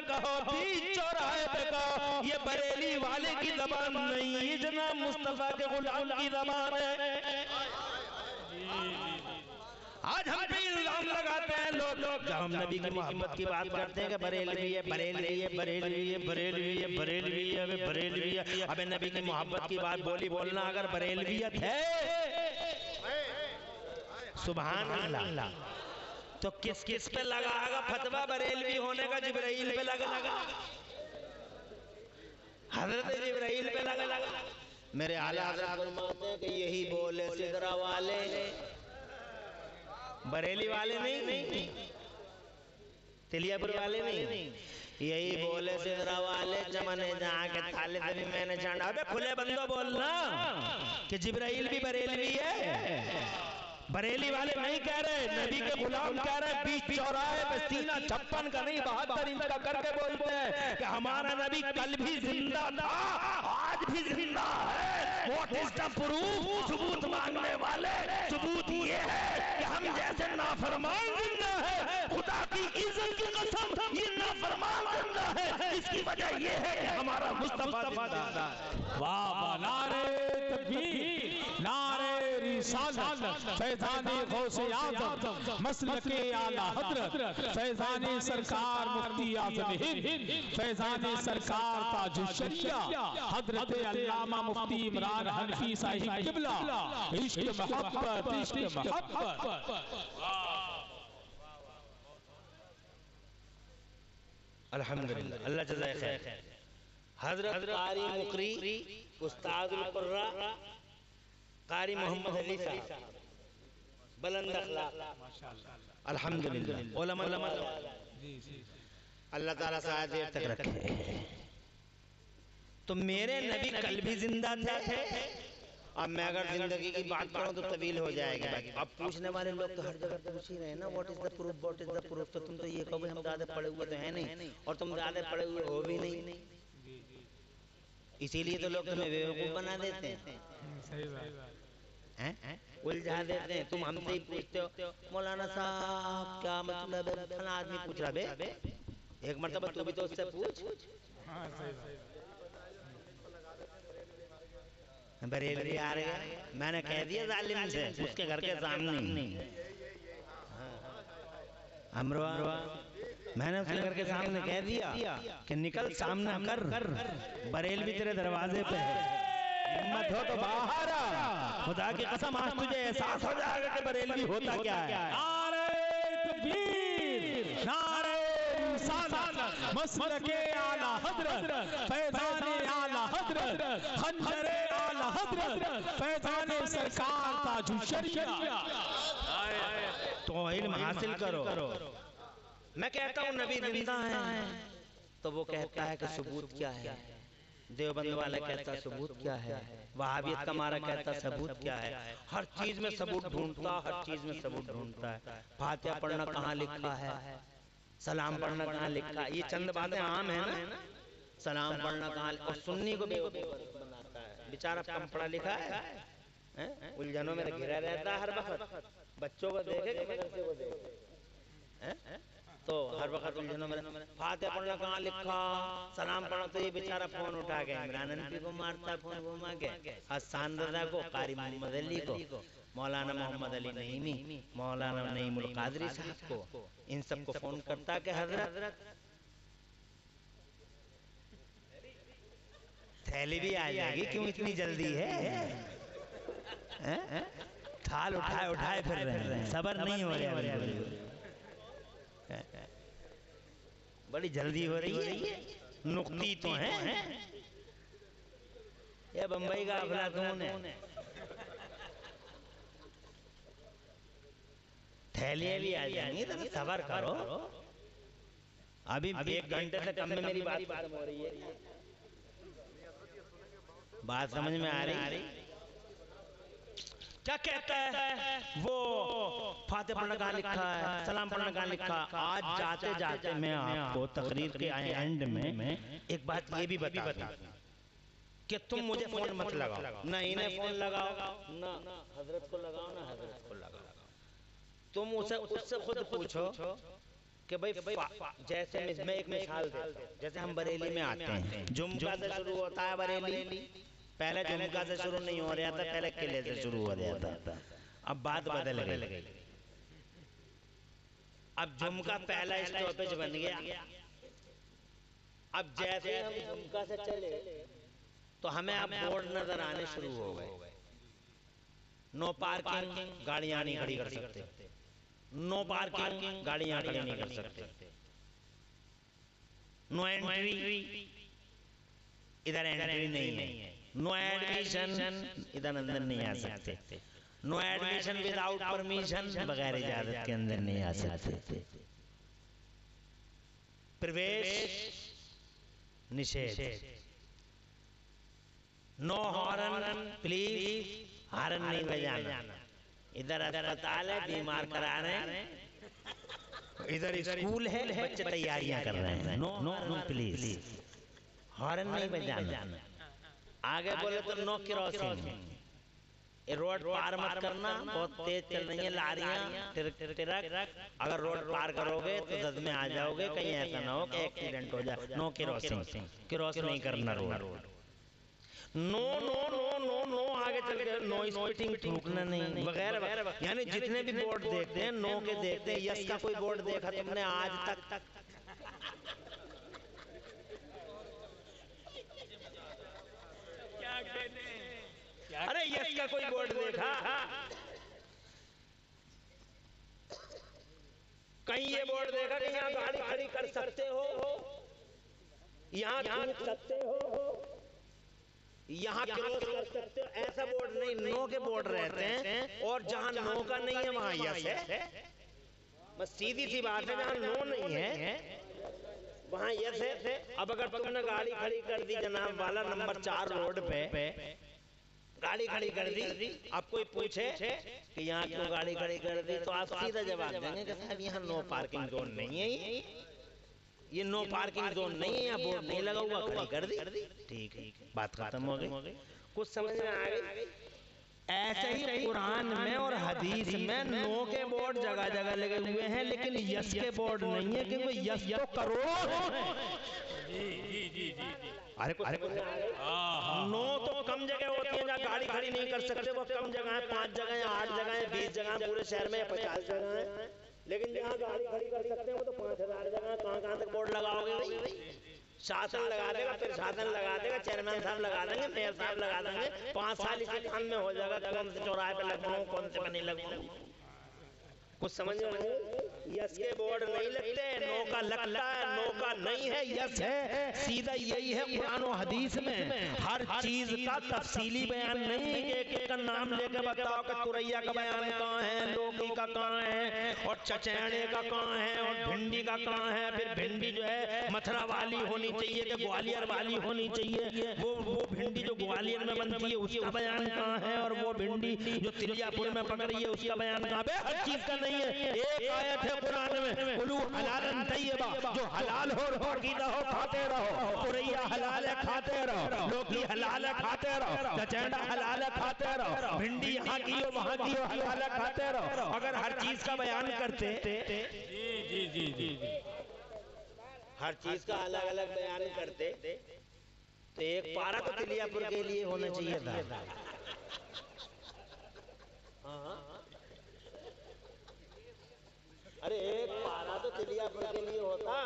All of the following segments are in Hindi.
पे कहो, बीच चौराहे पे कहो, ये बरेली वाले की जबान नहीं, ये जनाब मुस्तफा के गुलाम की जबान है। आज हम पे इल्जाम लगाते हैं लोग जब हम नबी की मोहब्बत की बात करते हैं कि बरेलवी है, बरेलवी है, बरेलवी है, बरेलवी है, बरेलवी है, बरेलवी है। अबे नबी की मोहब्बत की बात बोलना अगर बरेलवियत है, सुभान अल्लाह, तो किस किस पे लगाएगा फतवा बरेलवी होने का? जिब्राइल पे लगा, हजरत जिब्राइल पे लगा। मेरे आला हजरत फरमाते हैं कि यही बोले सिदरा वाले, बरेली वाले नहीं, तिलियापुर वाले नहीं, यही बोले सिदरा वाले। चमने जहाँ के थाले से भी मैंने जाना। अबे खुले बंदो बोलना कि जिब्राइल भी बरेलवी है। बरेली वाले नहीं कह रहे, नबी के गुलाम कह रहे, बीच चौराहे पे सीना 56 का नहीं 72 इंच का करके बोलते हैं कि हमारा नबी कल भी जिंदा था, आज भी जिंदा है। What is the proof? सबूत मांगने वाले, सबूत ये है कि हम जैसे नाफरमान जिंदा है। खुदा की इज्जत की कसम, ये नाफरमान जिंदा है। इसकी वजह ये है कि हमारा मुस्तफा जिंदा है। वाह वाह, नारे तकबीर, नारे रिसालत, फैज़ाने गौसे आज़म, मसलके आला हज़रत, फैज़ाने सरकार मुफ्ती आज़म हिंद, फैज़ाने सरकार ताजुश शरिया, हज़रत अल्लामा मुफ्ती इमरान हनफी साहिब क़िबला। इश्क मोहब्बत, इश्क मोहब्बत। अल्हम्दुलिल्लाह, अल्लाह जज़ाए खैर। हजरत कारी मुकरी उस्तादुल कुर्रा कारी मोहम्मद अली साहब, बुलंद अखलाक, अल्हम्दुलिल्लाह। उलमा अल्लाह ताला साथ देर तक रखे। तो मेरे नबी कल भी जिंदा थे। अब मैं अगर जिंदगी की बात करूं तो तवील हो जाएगी। अब पूछने वाले लोग तो हर जगह पूछ ही रहे हैं ना, what is the proof, what is the proof. तो तुम तो ये कहो हम ज्यादा पढ़े हुए तो है नहीं, और तुम ज्यादा पढ़े हुए हो भी नहीं, इसीलिए तो लोग तुम्हें बेवकूफ बना देते हैं, सही बात हैं, उलझा देते हैं। तुम हमसे ही पूछते हो मौलाना साहब क्या मतलब है, फला आदमी पूछ रहा बे, एक मरतबा तू भी तो उससे पूछ। हाँ सही बात। बरेलवी आ रहे हैं, मैंने कह दिया जालिम से उसके घर के सामने, अमरवा मैंने उसके घर के सामने कह दिया कि निकल सामना कर, बरेलवी तेरे दरवाजे पे है, हिम्मत हो तो बाहर आ। खुदा की कसम आज तुझे एहसास हो जाएगा कि बरेलवी होता क्या है। नारे तकबीर, नारे रिसालत, मसलके आला हज़रत, फैज़ाने आला हज़रत, खंजरे आला हज़रत, फैज़ाने सरकार ताजुश शरिया। तो इल्म हासिल करो। मैं कहता हूँ नबी जिंदा है, तो वो कहता है कि सबूत क्या है। देवबंद वाला कहता सबूत क्या है, वहाबियत का मारा कहता सबूत क्या है। हर चीज में सबूत ढूंढता, हर चीज में सबूत ढूंढता है। फातिहा पढ़ना कहाँ लिखा है, सलाम पढ़ना कहाँ लिखा है, ये चंद बातें आम है ना। सलाम पढ़ना कहाँ, और सुन्नी को बेवकूफ बनाता है, बेचारा कम पढ़ा लिखा है, उलझनों में घिरा रहता है हर वक्त। बच्चों को देखे कि मदरसे को देखे, तो हर वक्त उलझनों में। फातिहा पढ़ना कहाँ लिखा, सलाम पढ़ना, तो ये बेचारा फोन उठा के इमरान हनफी को मारता है, फोन घुमा के हसन रज़ा को, कारी मोहम्मद अली को, मौलाना मोहम्मद अली नईमी, मौलाना नईमुल कादरी साहब को, इन सबको फोन करता कि हजरत थैली भी आ जाएगी, क्यों इतनी जल्दी है? थाल उठाए उठाए फिर रहे हैं, सबर नहीं हो रहा, बड़ी जल्दी हो रही है। नुक्ती तो है ये बम्बई का अफलातून है। थैलियां भी आ जाएंगी, तो सबर करो। अभी 1 घंटे से कम में मेरी बात खत्म हो रही है। बात समझ में आ रही? क्या कहता है वो, फातिहा पढ़ना कहाँ लिखा है, सलाम पढ़ना कहाँ लिखा। आज जाते जाते मैं आपको तकरीर के एंड में एक बात ये भी बता दूं कि तुम मुझे फोन मत लगाओ, ना इन्हें फोन लगाओ, ना हजरत को लगाओ, ना हजरत को लगाओ। तुम उससे खुद पूछो कि भाई जैसे मैं एक मिसाल देता हूं, जैसे हम बरेली में आते हैं, झुमका से शुरू होता है बरेली, पहले झुमका से शुरू नहीं हो रहा था, पहले किले से शुरू हो रहा था, अब बात बदल गई। अब झुमका पहला स्टॉपेज बन गया। अब जैसे हम झुमका से चले तो हमें अब बोर्ड नजर आने शुरू हो गए, नो पार्किंग, गाड़ियां नहीं खड़ी कर सकते, नो पार्किंग, गाड़ियां खड़ी नहीं कर सकते, नो एंट्री, इधर एंट्री नहीं है, नो एडमिशन, इधर अंदर नहीं आ सकते, नो एडमिशन विदाउट परमिशन, बगैर इजाजत के अंदर नहीं आ सकते, प्रवेश निषेध, नो हॉर्न प्लीज, हॉर्न नहीं बजाना, इधर अस्पताल है, बीमार करा रहे हैं, इधर स्कूल है, बच्चे तैयारियां कर रहे हैं, नो नो प्लीज, हॉर्न नहीं बजाना। आगे बोले तो नो क्रॉसिंग, रोड पार मत करना, बहुत तेज चल रही है लारियां, ट्रक, अगर रोड पार करोगे तो जद में आ जाओगे, कहीं ऐसा ना हो कि एक्सीडेंट हो जाए, नो क्रॉसिंग, क्रॉस नहीं करना road, no no no no no, आगे चल के नो स्पीडिंग, थूकना नहीं, वगैरह। यानी जितने भी बोर्ड देखते हैं नो के देखते हैं। यस का कोई बोर्ड देखा तुमने आज तक? अरे यस का कोई बोर्ड देखा? कहीं ये बोर्ड देखा कि यहाँ गाड़ी खड़ी कर सकते हो, यहाँ थूक सकते हो, यहाँ क्रॉस कर सकते हो, ऐसा बोर्ड नहीं। नो के बोर्ड रहते हैं और जहाँ नो का नहीं है वहाँ यस है। बस सीधी सी बात है, जहाँ नो नहीं है वहाँ यस है। अब अगर तुमने गाड़ी खड़ी कर दी जनाब वाला नंबर 4 रोड पे गाड़ी खड़ी कर दी, अब कोई पूछे कि यहाँ क्यों गाड़ी खड़ी कर दी, तो आप सीधा जवाब देंगे कि साहब यहाँ नो पार्किंग जोन नहीं है, ये नो पार्किंग जोन नहीं है, यहाँ बोर्ड नहीं लगा हुआ, खड़ी कर दी, ठीक है, बात खत्म हो गई। कुछ समझ में आ गई? ऐसे ही कुरान में और हदीस में नो के बोर्ड जगह जगह लगे हुए हैं, लेकिन यस के बोर्ड नहीं है, क्योंकि यस तो करोड़ों अरे नो तो कम जगह होती है जहाँ गाड़ी खड़ी नहीं कर सकते, वो कम जगह है, 5 जगह है, 8 जगह है, 20 जगह पूरे शहर में, 50 जगह है। लेकिन जहाँ गाड़ी खड़ी कर सकते हैं वो तो 5000 जगह, कहाँ तक बोर्ड लगाओगे भाई? शासन लगा देगा, फिर शासन लगा देगा, चेयरमैन साहब लगा देंगे, मेयर साहब लगा देंगे, 5 साल इसी काम में हो जाएगा, कौन से चौराहे पे लगवाऊं, कौन से पे नहीं लगवाऊं। कुछ समझ में आए? यस के बोर्ड नहीं लगते, नो का लगता है, नो का नहीं है, यस है। सीधा यही है कुरान और हदीस में। हर चीज का तफसीली बयान नहीं है, एक का नाम लेकर बताओ कि तुरैया का बयान कहाँ है, लौकी का कहाँ है, और चचेड़े का कहाँ है, और भिंडी का कहाँ है। फिर भिंडी जो है मथुरा वाली होनी चाहिए कि ग्वालियर वाली होनी चाहिए, वो भिंडी जो ग्वालियर में बनती है उसका बयान कहाँ है, और वो भिंडी जो तिलियापुर में पकड़ी है उसका बयान कहाँ है? हर चीज का नहीं है। एक आयत है कुरान में, कुलू हलालन तय्यबा, जो हलाल हो पकीदा हो खाते रहो, तुरैया हलाल है खाते रहो, लौकी हलाल है खाते रहो, चचेड़ा हलाल है खाते रहो, भिंडी यहाँ की हो वहाँ की हो हलाल है खाते रहो। अगर हर चीज का बयान करते, जी हर चीज का अलग अलग बयान करते तो एक पारा तो तिलियापुर के लिए होना चाहिए था। अरे एक पारा तो तिलियापुर के लिए होता।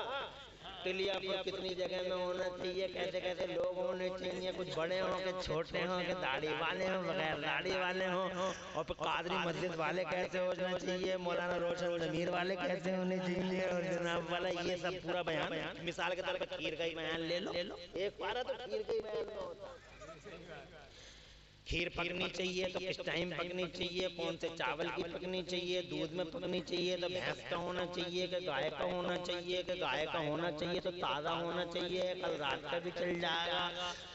तिलियापुर कितनी जगह में होना चाहिए, कैसे कैसे लोग होने चाहिए, कुछ बड़े हों के छोटे हों के दाढ़ी वाले हों बगैर दाढ़ी वाले हों, और फिर कादरी मस्जिद वाले कैसे होना चाहिए, मौलाना रोशन जमीर वाले कैसे होने चाहिए, और जनाब वाला, ये सब पूरा बयान। मिसाल के तौर पर खीर का ही बयान ले लो, एक पारा तो खीर का ही बयान में होता। खीर पकनी चाहिए तो किस टाइम पकनी चाहिए, कौन से चावल की पकनी चाहिए, दूध में पकनी चाहिए तो भैंस का होना चाहिए कि गाय का होना चाहिए, कि गाय का होना चाहिए तो ताज़ा होना चाहिए, कल रात का भी चल जाएगा।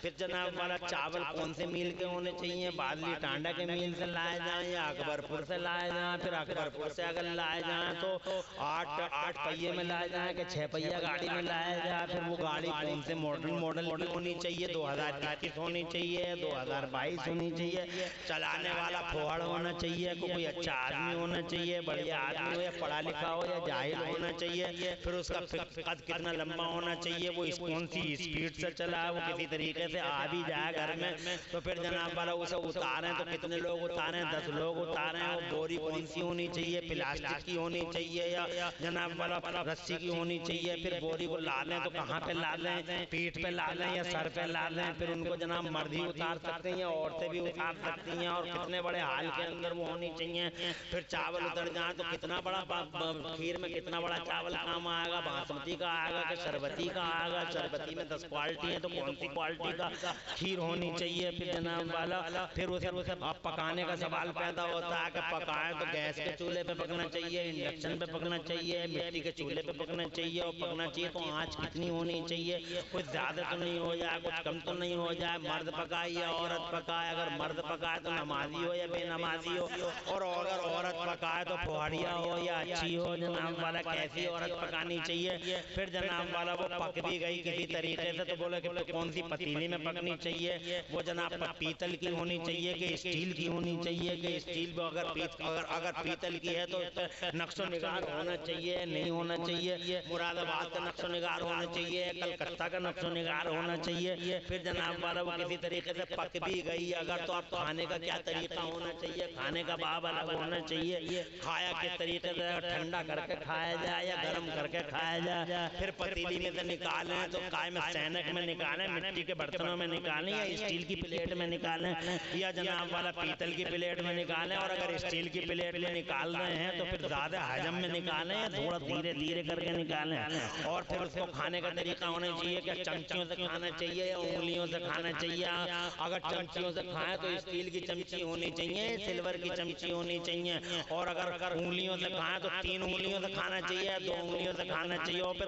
फिर जनाब वाला चावल कौन से मील के होने चाहिए, बादली टांडा के मील से लाए जाए या अकबरपुर से लाए जाए। फिर अकबरपुर से अगर लाए जाए तो 8 पहिए में लाए जाए कि 6 पहिया गाड़ी में लाया जाए। फिर वो गाड़ी कौन से मॉडल की होनी चाहिए, 2021 होनी चाहिए, 2022 होनी चाहिए, चलाने वाला फोहड़ होना चाहिए, कोई अच्छा आदमी होना चाहिए, बढ़िया आदमी हो या पढ़ा लिखा हो या जाहिल होना चाहिए, फिर उसका कद कितना लंबा होना चाहिए, वो कौन सी स्पीड से चला है, वो किसी तरीके से आ भी जाए घर में, तो फिर जनाब वाला उसे उतारें तो कितने लोग उतारें, 10 लोग उतारें, वो बोरी कौन सी होनी चाहिए, प्लास्टिक की होनी चाहिए या जनाब वाला रस्सी की होनी चाहिए, फिर बोरी को ला लें तो कहाँ पे ला लें, पीठ पे ला लें या सर पे ला लें, फिर उनको जनाब मर्द ही उतार सकते हैं या औरतें भी उतार सकती हैं, और कितने बड़े हाल के अंदर वो होनी चाहिए, फिर चावल उतर जाए तो कितना बड़ा खीर में कितना बड़ा चावल काम आएगा, बासमती का आएगा कि शरबती का आएगा, शरबती में 10 क्वालिटी है तो कौन सी क्वालिटी का खीर होनी चाहिए, फिर जनाब वाला फिर उसे अब पकाने का सवाल पैदा होता है कि पकाएं तो गैस के चूल्हे पे पकना चाहिए, इंडक्शन पे पकना चाहिए, मिट्टी के चूल्हे पे पकना चाहिए, और पकना चाहिए तो आँच कितनी होनी चाहिए, कुछ ज़्यादा तो नहीं हो जाए, कुछ कम तो नहीं हो जाए, मर्द पकाए या औरत पकाए, अगर मर्द पकाए तो नमाजी हो या बेनमाजी हो, और अगर औरत पकाए तो फोहड़िया हो या अच्छी हो, जनाब वाला कैसी औरत पकानी चाहिए, फिर जनाब वाला वो पक भी गई किसी तरीके से तो बोले कि कौन सी पतीली में पकनी चाहिए, वो जनाब पीतल की होनी चाहिए कि स्टील की होनी चाहिए, कि स्टील में अगर पीतल की है तो नक्शो निगार होना चाहिए, नहीं होना चाहिए, मुरादाबाद का नक्शो निगार होना चाहिए, कलकत्ता का नक्शो निगार होना चाहिए, फिर जनाब वाला वो किसी तरीके से पक भी गई अगर तो आप खाने का क्या तरीका होना चाहिए, खाने का भाव अलग होना चाहिए, खाया किस तरीके से, ठंडा करके खाया जाए या गर्म करके खाया जाए, फिर पतीली में से निकालें तो काय में सैनक में निकालें, मिट्टी के बर्तनों में निकालें या स्टील की प्लेट में निकालें या जनाब वाला पीतल की प्लेट में निकालें, और अगर स्टील की प्लेट में निकाल रहे हैं तो फिर ज़्यादा हजम में निकालें या थोड़ा धीरे धीरे करके निकालें, और फिर उसको खाने का तरीका होना चाहिए कि चमचियों से खाना चाहिए या उंगलियों से खाना चाहिए, अगर चमचियों से खाएं तो स्टील की चमची होनी चाहिए, सिल्वर की चमची होनी चाहिए, और अगर उंगलियों से खाएं तो 3 उंगलियों से खाना चाहिए, 2 उंगलियों से खाना चाहिए, और फिर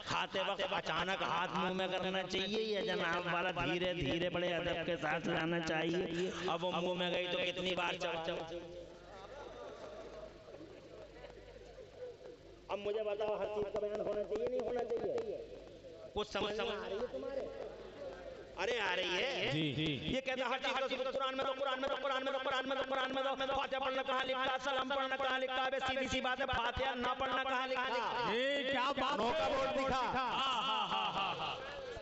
खाते वक्त अचानक हाथ मुंह में करना चाहिए या जनाब वाला धीरे धीरे बड़े अदब के साथ लाना चाहिए, अब वो मुंह में गई तो कितनी बार अब मुझे बताओ हर चीज का बयान होना चाहिए नहीं होना चाहिए, कुछ समझ आ रही है तुम्हारे? अरे आ रही है जी जी, ये कहता है हर चीज कुरान में फातिहा पढ़ना कहाँ लिखा है, सलाम पढ़ना कहाँ लिखा है, सीधी सी बात है, फातिहा ना पढ़ना कहाँ लिखा है, ये क्या बात, नौका बोर्ड दिखा,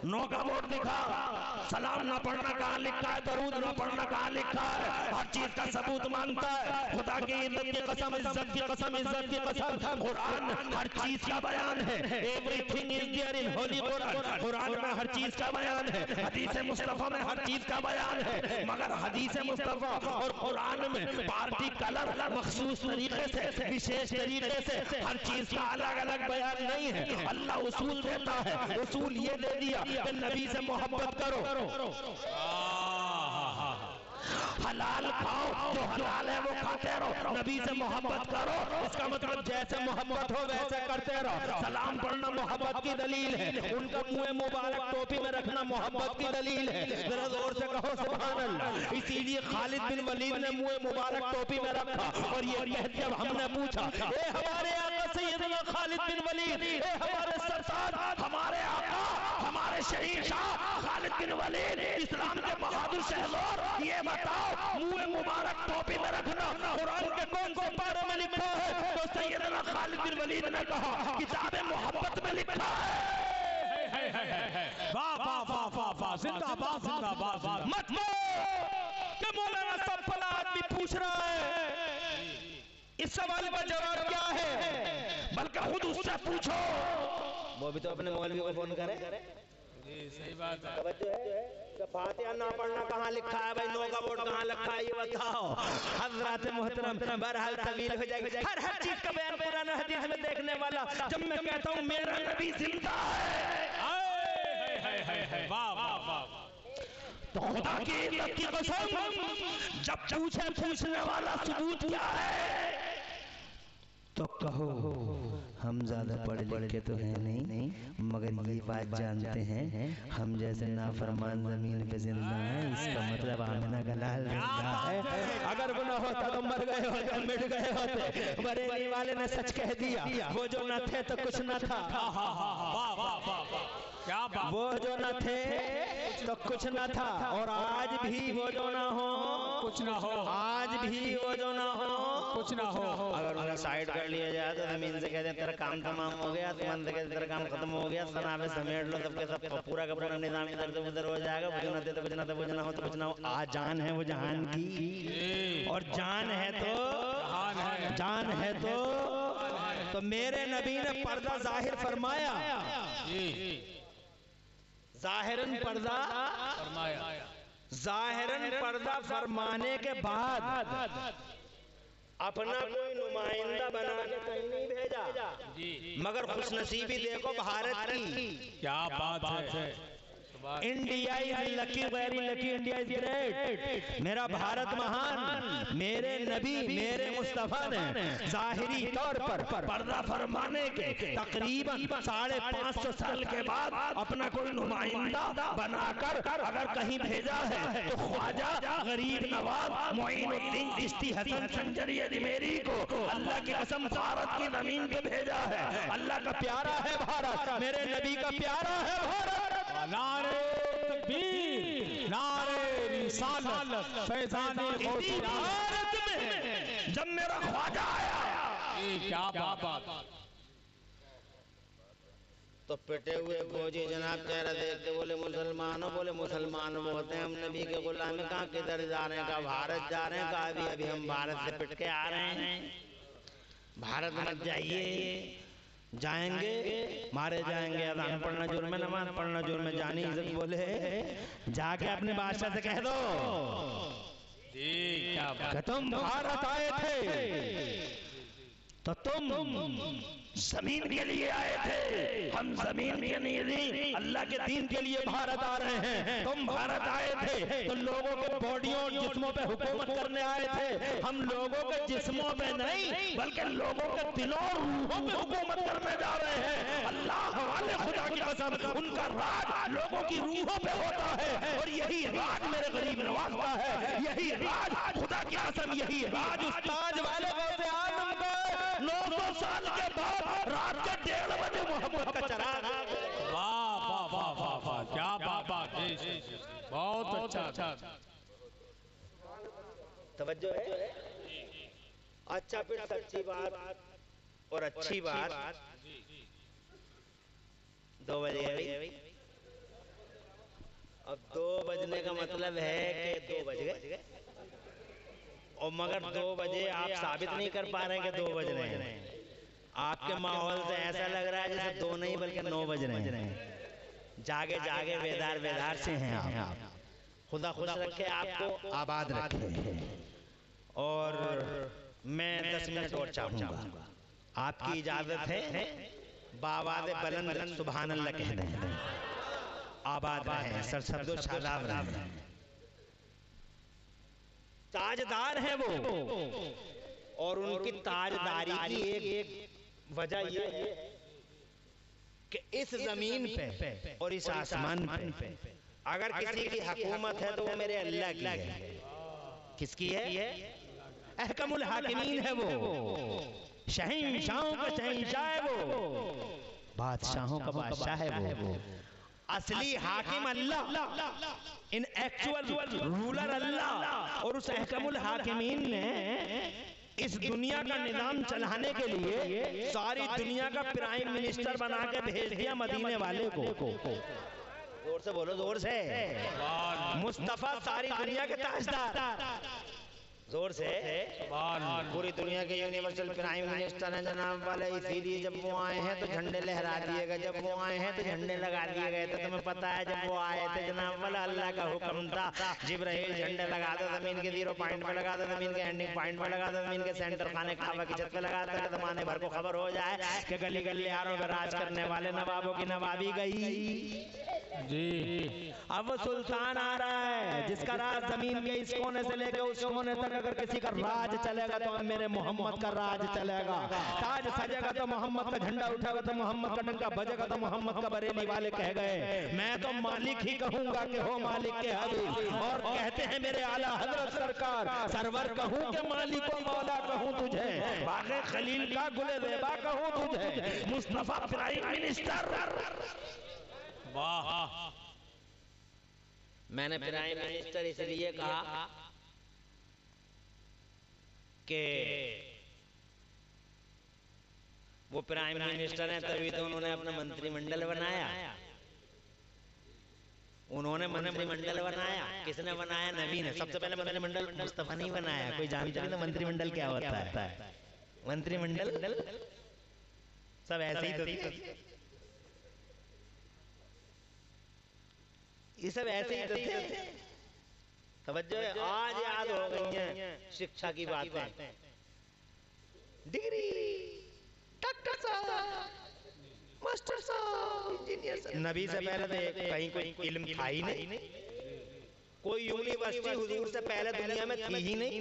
नौका बोर्ड दिखा, सलाम ना पढ़ना कहाँ लिखा है, दरूद ना पढ़ना कहाँ लिखा है, हर चीज का सबूत मानता है, खुदा की इज्जत की कसम, इज्जत की कसम, इज्जत की कसम, कुरान हर चीज का बयान है, everything is there in holy Quran, Quran में हर चीज का बयान है, हदीस मुस्तफा में हर चीज का बयान है, मगर हदीस मुस्तफा और कुरान में पार्टी कलर मखसूस तरीके से, विशेष तरीके से हर चीज का अलग अलग बयान नहीं है, अल्लाह उसूल देता है, उसूल ये दे दिया कि नबी से मोहब्बत करो, हलाल खाओ, जो हलाल है वो खाते रहो, नबी से मोहब्बत करो, इसका मतलब जैसे मोहब्बत हो वैसे करते रहो, सलाम पढ़ना मोहब्बत की दलील है, उनका मुंह मुबारक टोपी में रखना मोहब्बत की दलील है, जरा जोर से कहो सुभान अल्लाह, इसीलिए खालिद बिन वलीद ने मुंह मुबारक टोपी में रखा, और ये कहते जब हमने पूछा ए हमारे आका सैयदना खालिद बिन वलीद, ए हमारे सरदार, हमारे आका, हमारे शहीद शाह खालिद बिन वलीद, इस्लाम के बहादुर शहज़ाद, ये बताओ मुंह मुबारक टोपी में रखना कुरान के कौन से पारे में लिखा है, तो सैयदना खालिद बिन वलीद ने कहा किताब मोहब्बत में लिखा है, वाह वाह वाह वाह वाह, जिंदाबाद जिंदाबाद, मत कि मौलाना सब फला आदमी पूछ रहा है, इस सवाल का जवाब क्या है, बल्कि खुद उससे पूछो, वो भी तो अपने मौलवी को फोन करे, सही बात है, तो फातिहा ना पढ़ना कहाँ लिखा है भाई, नौका बोर्ड कहाँ लिखा है ये बताओ, हज़रात मोहतरम, बहरहाल तवील हो जाएगी, हर चीज का बयान कुरान हदीस में देखने वाला, जब मैं कहता हूँ मेरा नबी जिंदा है, वाह वाह वाह, तो खुदा की इज्जत की कसम, जब पूछने वाला सबूत क्या है तो कहो हम ज्यादा पढ़े लिखे तो हैं नहीं, मगर ये बात जानते हैं हम जैसे नाफरमान जमीन पे जिंदा हैं, इसका मतलब आमिना का लाल जिंदा है, अगर वो न होता तो मर गए होते, मिट गए होते, बरेली वाले ने सच कह दिया, वो जो न थे तो कुछ न था, क्या बात, वो जो न थे तो कुछ न था, और आज भी वो जो न हो कुछ ना हो, आज भी वो जो न हो कुछ ना हो। अगर उन्हें साइड कर लिया जाए तो जमीन से कहते हैं तेरा काम तमाम हो गया, तुम कहते तेरा काम खत्म हो गया, सनाबे समेट लो, सबके सब पूरा का पूरा निजाम इधर से उधर हो जाएगा। कुछ न थे तो कुछ न था, कुछ ना हो तो कुछ ना हो। आज जान है वो जहान की, और जान है तो मेरे नबी ने पर्दा जाहिर फरमाया, जाहिरन पर्दा फरमाया। जाहिरन पर्दा फरमाने के बाद अपना कोई नुमाइंदा बना के कहीं नहीं भेजा, मगर खुशनसीबी देखो भारत की, क्या बात है। India is lucky, very lucky, India is great. मेरा भारत महान, मेरे नबी मेरे मुस्तफा ने जाहिरी तौर पर पर्दा फरमाने के तकरीबन 550 साल के बाद अपना कोई नुमाइंदा बनाकर अगर कहीं भेजा है तो ख्वाजा गरीब नवाब मोइनुद्दीन चिश्ती हसन संजरी अजमेरी को अल्लाह की कसम भारत की जमीन पे भेजा है। अल्लाह का प्यारा है भारत, मेरे नबी का प्यारा है भारत। नारे तकबीर, नारे रिसालत, फैज़ाने भारत में जब मेरा ख्वाजा आया, क्या बात। तो पिटे हुए फौजी जनाब चेहरा देखते बोले मुसलमानों, बोले मुसलमान वो होते हैं, हम नबी के गुलाम हैं, कहाँ किधर जा रहे हैं, कहा भारत जा रहे हैं, कहा अभी अभी हम भारत से पिट के आ रहे हैं, भारत मत जाइए, जाएंगे मारे जाएंगे, अज़ान पढ़ना जुर्म है, नमाज पढ़ना जुर्म है। जानी बोले जाके अपने बादशाह से कह दो कि तुम भारत आए थे तो तुम जमीन के लिए आए थे, हम जमीन के लिए अल्लाह के दीन के लिए भारत आ रहे हैं। तुम भारत आए थे तो लोगों के बॉडियों और जिस्मों पे हुकूमत करने आए थे, हम लोगों के जिस्मों पे नहीं बल्कि लोगों के दिलों और रूहों पे हुकूमत करने जा रहे हैं। अल्लाह वाले खुदा की कसम, उनका राज लोगों की रूहों पे होता है, और यही राज मेरे गरीब नवाज का है, यही राज खुदा की कसम, यही राज उस ताज वाले गौसे आज़म का 900 साल के बाद रात के 1:30 बजे मोहब्बत का चराग। वाह वाह वाह वाह वाह, क्या बात, बहुत अच्छा। तवज्जो है। अच्छा, फिर सच्ची बात और अच्छी बात 2 बजे गई। अब 2 बजने का मतलब है कि 2 बज गए, और मगर 2 बजे आप साबित नहीं कर पा रहे हैं कि 2 बज रहे हैं। आपके माहौल से ऐसा लग रहा है जैसे 2 नहीं बल्कि 9 बज रहे हैं। जागे जागे बेदार से हैं आप। खुदा खुश रखे, आपको आबाद रखे। और मैं 10 मिनट और चाहूंगा, आपकी इजाजत है? बावाज़े बुलंद सुभान अल्लाह कह दें। आबाद रहें, सरसब्ज़ो शादाब रहें। ताजदार है वो, और उनकी ताजदारी की एक वजह ये है कि इस जमीन पे और इस आसमान पे अगर किसी की हुकूमत है तो वो मेरे अल्लाह की है। किसकी है? अहकमुल हाकिमीन है वो, शहंशाहों का शहंशाह है वो, बादशाहों का बादशाह है वो, असली हाकिम अल्लाह, इन एक्चुअल रूलर अल्लाह। और उस अहकमुल हाकिमीन ने इस दुनिया का निजाम चलाने के लिए सारी दुनिया का प्राइम मिनिस्टर बना के भेज दिया मदीने वाले को। जोर से बोलो, जोर से। मुस्तफा सारी दुनिया के ताजदार, जोर से। पूरी दुनिया के यूनिवर्सल प्राइम मिनिस्टर हैं जनाब वाले, इसीलिए जब वो आए हैं तो झंडे लहरा दिए गए, जब वो आए हैं तो झंडे लगा दिए गए थे। तुम्हें पता है जब वो आए थे जनाब वाला, अल्लाह का हुक्म था, जिब्राइल झंडे लगा दो, जमीन के 0 पॉइंट पे लगा दो, जमीन के एंडिंग पॉइंट पे लगा दो, जमीन के सेंटर खाने काबा की छत पे लगा दो, जमाने भर को खबर हो जाए कि गली गली यारों में राज करने वाले नवाबों की नवाबी गई जी। अब वो सुल्तान आ रहा है जिसका राज जमीन के इस कोने से लेकर उस कोने तक अगर किसी का राज चलेगा तो मेरे मोहम्मद का राज चलेगा। ताज सजेगा तो मोहम्मद का झंडा उठाएगा, तो मोहम्मद का डंका बजेगा तो मोहम्मद का बरेली वाले कह गए मैं तो मालिक ही कहूंगा कि हो मालिक के हबीब। और कहते हैं मेरे आला हजरत सरकार, सरवर कहूं कि मालिक को मौला कहूं तुझे, बागे खलील का गुले ज़ेबा कहूं तुझे, मुस्तफा प्राइम मिनिस्टर वाह। मैंने प्राइम मिनिस्टर इसलिए कहा कि वो प्राइम मिनिस्टर हैं, तभी तो उन्होंने अपना मंत्रिमंडल बनाया। उन्होंने मंत्रिमंडल बनाया। किसने बनाया? नबी ने। सबसे पहले मंत्रिमंडल मुस्तफा नहीं बनाया। कोई जानते नहीं ना मंत्रिमंडल क्या होता है? मंत्रिमंडल सब ऐसे ही तो थे, ये सब ऐसे ही तो थे। तवज्जो है, आज याद हो गई हैं शिक्षा की बातें। डिग्री, डॉक्टर साहब, मास्टर साहब, इंजीनियर साहब। नबी से पहले तो कहीं कोई इल्म था ही नहीं। कोई यूनिवर्सिटी हुजूर से पहले दुनिया में थी ही नहीं।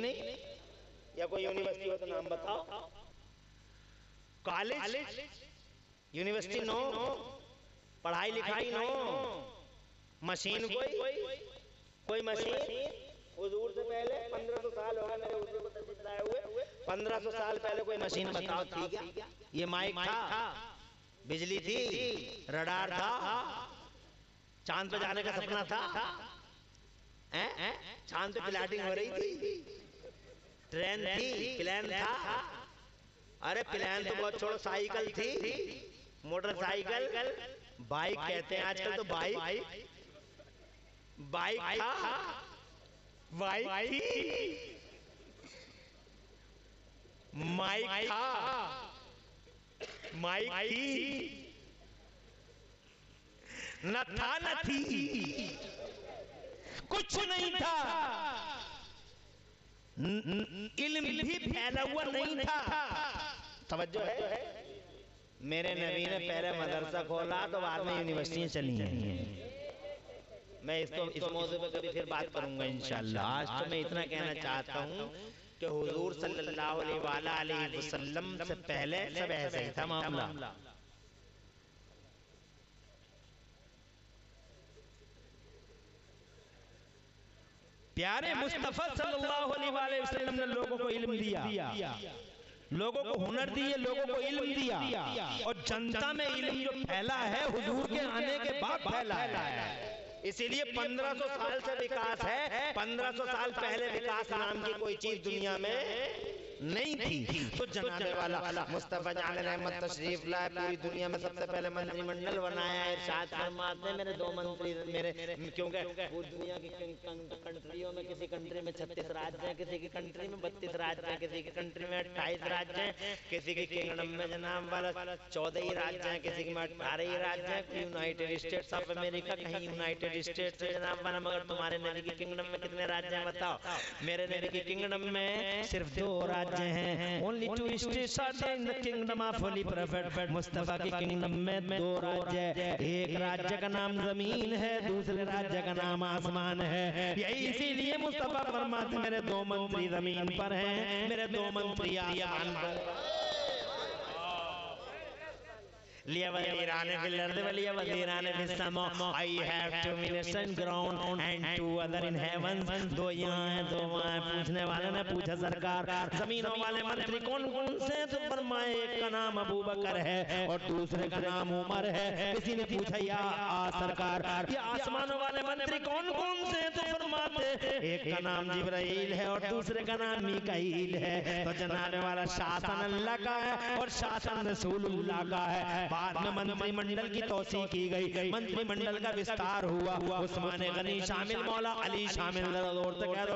या कोई यूनिवर्सिटी हो तो नाम बताओ। कॉलेज, यूनिवर्सिटी नो, पढ़ाई लिखाई नो, मशीन कोई मशीन हुजूर से पहले 1500 साल हो गए मेरे हुजूर को तशरीफ लाए हुए। 1500 साल पहले कोई मशीन बताओ थी क्या? ये माइक था, बिजली थी, रडार था, चांद पे जाने का सपना था, चांद पे प्लैटिंग हो रही थी, ट्रेन थी, प्लेन था। अरे प्लेन तो बहुत छोड़ो, साइकिल थी, मोटरसाइकिल, बाइक कहते हैं आजकल तो बाइक था, बाइक थी, माइक था, माइक थी, न था न थी, कुछ नहीं था, इल्म भी फैला हुआ नहीं था। तवज्जो है, मेरे नबी ने पहले मदरसा खोला तो बाद में यूनिवर्सिटियां चली हैं। मैं इस मौजूद पे कभी फिर बात करूंगा इंशाअल्लाह। आज तो मैं इतना कहना चाहता हूँ कि हुजूर सल्लल्लाहु अलैहि वसल्लम से पहले सब ऐसा ही था मामला। प्यारे मुस्तफा सल्लल्लाहु अलैहि वसल्लम ने लोगों को इल्म दिया, लोगों को हुनर दिए, लोगों को इल्म दिया, और जनता में इल्म जो फैला है हुजूर के आने के बाद फैला है। इसीलिए 1500 साल से विकास है। 1500 साल पहले विकास नाम की कोई चीज दुनिया में नहीं थी। तो जनाबे वाला मुस्तफा जान रहमत तशरीफ लाए, पूरी दुनिया में सबसे पहले मंत्रिमंडल बनाया। इरशाद फरमाते हैं मेरे दो मंत्री मेरे, क्योंकि पूरी दुनिया की कंट्रियों में किसी कंट्री में 36 राज्य हैं, किसी की कंट्री में 32 राज्य हैं, किसी की कंट्री में 28 राज्य हैं, किसी की किंगडम में जनाब वाला 14 ही राज्य हैं, किसी में 18 ही राज्य हैं। यूनाइटेड स्टेट्स ऑफ अमेरिका, कहीं यूनाइटेड स्टेट्स है जनाब वाला, मगर तुम्हारे नबी की किंगडम में कितने राज्य हैं बताओ? मेरे नबी की किंगडम में सिर्फ 2 राज्य हैं। Only 2 states are in the kingdom of holy prophet. Mustafa की किंगडम में 2 राज्य है। एक राज्य का नाम जमीन है, दूसरे राज्य का नाम आसमान है। यही इसीलिए मुस्तफा फरमाते मेरे 2 मंत्री जमीन पर हैं, मेरे 2 मंत्री आसमान पर। लिया वज़ीराने फिल अर्ज़ व लिया वज़ीराने फिस समा। I have 2 ministers in ground and 2 other in heavens. 2 यहाँ हैं, 2 वहाँ हैं। पूछने वाले ने पूछा सरकार जमीनों वाले मंत्री कौन कौन से हैं? तो फरमाए एक का नाम अबू बकर है और दूसरे का नाम उमर है। किसी ने पूछा या सरकार ये आसमानों वाले मंत्री कौन कौन से हैं? तो फरमाते एक का नाम जिब्राइल है और दूसरे का नाम मीकाईल है। तो जनाने वाला शासन अल्लाह का है और शासन रसूलुल्लाह का है। बाद में मंत्रिमंडल की तौसीह की गई, मंत्रिमंडल का विस्तार हुआ। उस्मान गनी शामिल, मौला अली शामिल,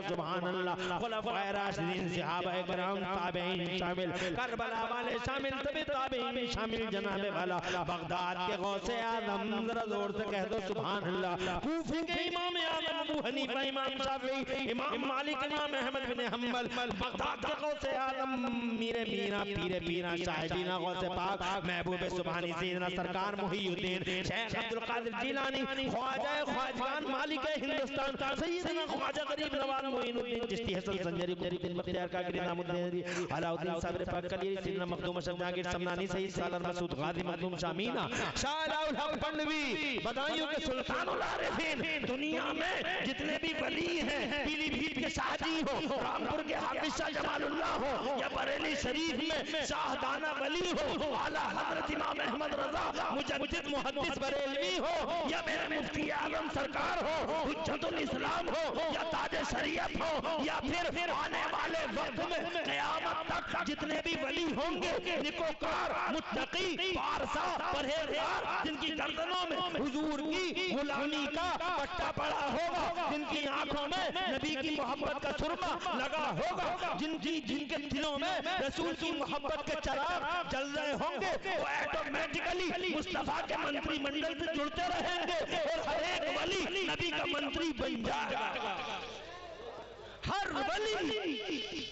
सुभान अल्लाह, खुलफाए राशिदीन, सहाबाए किराम, ताबईन शामिल, करबला वाले शामिल, तभी ताबईन शामिल जनाबे वाला, बगदाद के गौसे आजम, जरा जोर से कह दो सुभान अल्लाह, कूफे के इमाम आजम अबू हनीफा, इमाम शाफी, इमाम मालिक, इमाम अहमद बिन हंबल, बगदाद के गौसे आजम, मीरे मीरा पीरे पीरा शाहिदीना गौसे पाक, महबूब सुभानी सैयदना सरकार मुहीउद्दीन शेख अब्दुल कादिर जिलानी, ख्वाजा ख्वाजगान मालिक हिंदुस्तान सैयदना ख्वाजा गरीब नवाज मोइनुद्दीन चिश्ती, हसन संजरी, मुरीद मुख्तियार कादरी, नामुद्दीन अलाउद्दीन सब्र पकली, सैयदना मखदूम शमजागिर समनानी, सैयद सालर मसूद गाजी, मखदूम शामीना, शाह अलाउल हक पल्लवी, बदायूं के सुल्तानुल आरिफीन। दुनिया में जितने भी वली हैं, पीलीभीत के शाहजी हो, रामपुर के हाफिज शाह जमालुल्लाह हो, या बरेली शरीफ में शाहदाना वली हो, आला हजरत इमाम अहमद रजा मुजद्दिद मुहद्दिस बरेलवी हो, या मेरे मुफ्ती आजम सरकार हो, हुज्जतुल इस्लाम हो, या ताज शरीयत हो, या फिर आने वाले वक्त में क़यामत तक जितने भी वली होंगे, निकोकार, मुत्तकी, पारसा, परहेजगार, जिनकी गर्दनों में हुजूर की गुलामी का पट्टा पड़ा होगा, जिनकी आंखों में नबी की मोहब्बत का सुरमा लगा होगा, जिनके दिलों में रसूल की मोहब्बत के चिराग जल रहे होंगे, वो ऑटोमेटिकली मुस्तफा के मंत्रिमंडल से जुड़ते रहेंगे और हर एक वली नबी का मंत्री बन जाएगा। हर वली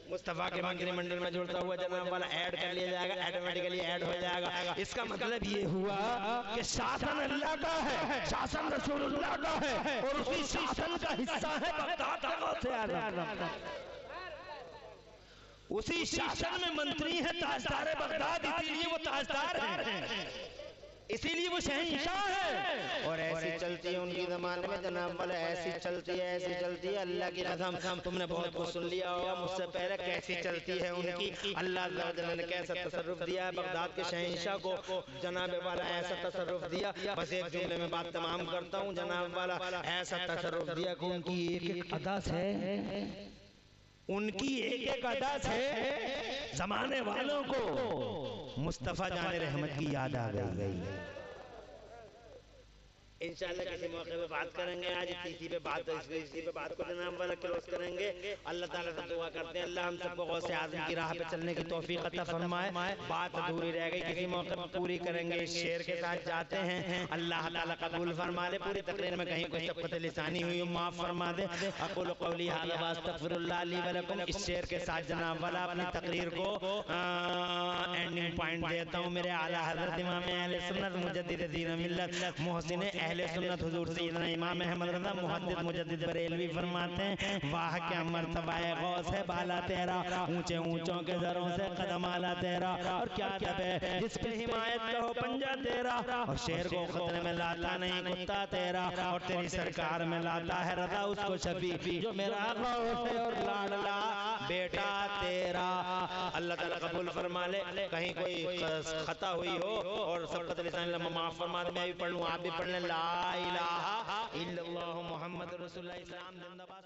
मुस्तफा के मंत्रिमंडल में जुड़ता हुआ जनाब वाला ऐड कर लिया जाएगा, ऑटोमेटिकली ऐड हो जाएगा। इसका मतलब ये हुआ कि शासन अल्लाह का है, शासन रसूलुल्लाह का है, और उसी शासन का हिस्सा है बगदाद का गौसे आज़म। उसी शासन में मंत्री है ताजदार बगदाद, इसीलिए वो ताजदार है, इसीलिए वो शहंशाह है। और ऐसी चलती है उनकी जमाने में जनाब वाला, ऐसी चलती है, ऐसी चलती है। अल्लाह की कसम तुमने बहुत कुछ सुन लिया होगा मुझसे पहले, कैसी चलती है उनकी। अल्लाह ने कैसा तसर्रुफ दिया है बगदाद के शहंशाह को, जनाब वाला ऐसा तसर्रुफ दिया। बस एक जुमले में बात तमाम करता हूँ, जनाब वाला ऐसा तसर्रुफ दिया कि उनकी एक एक अदा से, उनकी एक एक अदा से जमाने वालों को मुस्तफा जाने रहमत की याद आ गई। इंशाअल्लाह किसी मौके पे बात करेंगे। आज इसी पे बात को जनाब वाला क्लोज करेंगे। अल्लाह ताला से दुआ करते हैं अल्लाह हम सबको गौसे आज़म की राह पे चलने की तौफीक अता फरमाए। बात अधूरी रह गई, किसी मौके पे पूरी करेंगे। इस शेर के साथ जाते हैं, अल्लाह ताला कबूल फरमा ले। पूरी तकरीर में कहीं कोई सबकत लिसानी हुई हो माफ फरमा दे। अक़ूलु क़ौली हाज़ा व अस्तग़फ़िरुल्लाह ली व लकुम। इस शेर के साथ जनाब वाला अपनी तकरीर को एंडिंग पॉइंट देता हूँ। मेरे आला हज़रत इमाम अहले सुन्नत मुजद्दिद दीन मिल्लत मोहसिन अहले सुन्नत हुजूर सैयदना इमाम अहमद रज़ा मुहद्दिद मुजद्दिद बरेलवी फरमाते हैं, वाह क्या मर्तबा गौस है बाला तेरा, ऊंचे ऊंचों के दरों से कदम आला तेरा, और क्या तब है जिस पे हिमायत का हो पंजा तेरा, और शेर को खतरे में लाता नहीं कुत्ता तेरा, और तेरी सरकार में लाता है रज़ा उसको शफी जो मेरा गौस है और लाडला बेटा तेरा। अल्लाह ताला कबूल फरमा ले। कहीं कोई खता हुई हो और सबकत लिसान माफ फरमा दे। मैं भी पढ़ लूँ, आप भी पढ़ लें। ला इलाहा इल्लल्लाह मुहम्मद रसूलुल्लाह, इस्लाम जिंदाबाद।